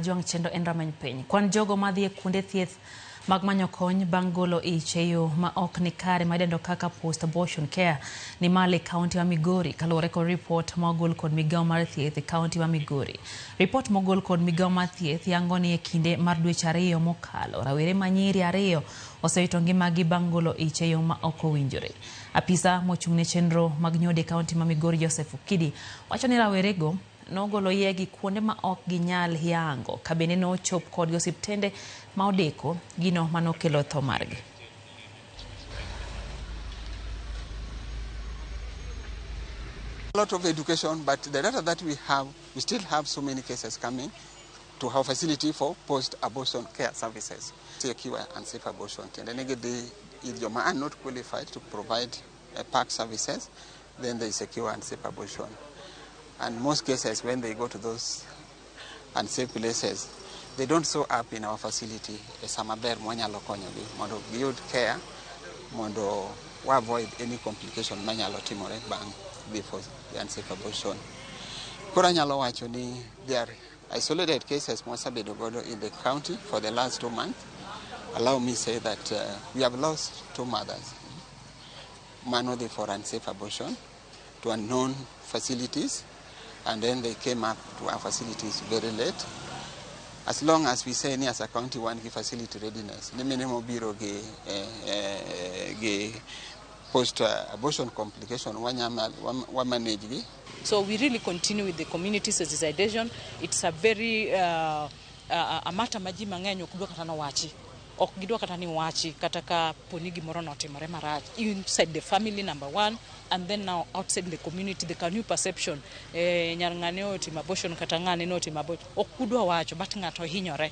jwang chendo en rameny piny. Kwan jogo madhi kuonde thieth mag manyo kony bang' golo ich e yo ma ok ni kare madendo kaka post abortion care ni mali kaunti wa Migori kaluwore kod report mogol kod migawo mar thieth e kaunti wa Migori. Report mogol kod migawo mar thieth yango ni e kinde mar dweche 2 mokalo rawere manyiri 2 osewito ngimagi bang' golo ich e yo ma ok owinjore. Apisa mochung'ne chenro mag nyode kaunti ma Migori Joseph Okidi wacho ni rawerego nogolo yegi kuonde ma ok ginyal yango kabene no chop kod osiptende ma odeko gino manokelo tho margi. A lot of education, but the data that we still have so many cases coming to our facility for post-abortion care services. Secure and safe abortion. And then if your man not qualified to provide PAC services, then they secure and safe abortion. And most cases, when they go to those unsafe places, they don't show up in our facility. Samaber mwanyalo konyogi mondo giyud care mondo we avoid any complication manyalo timore bang' before the unsafe abortion. Kora nyalo wacho ni there are isolated cases mwasabedo godo in the county for the last 2 months. Allow me say that we have lost 2 mothers. Manode for unsafe abortion to unknown facilities. And then they came up to our facilities very late. As long as we say as a county one facility readiness, the minimum bureau post-abortion complication one manage. So we really continue with the community sensitization. It's a very a matter maji mang'eny ok dwa kata no wachi. Ok gidwa kata ni wachi kata ka poni gimoro notimore marach inside the family number 1 and then now outside the community the new perception nyar ng'ane otimo abortion kata ng'ane no timo abortion ok kudwa wacho but ng'ato hinyore.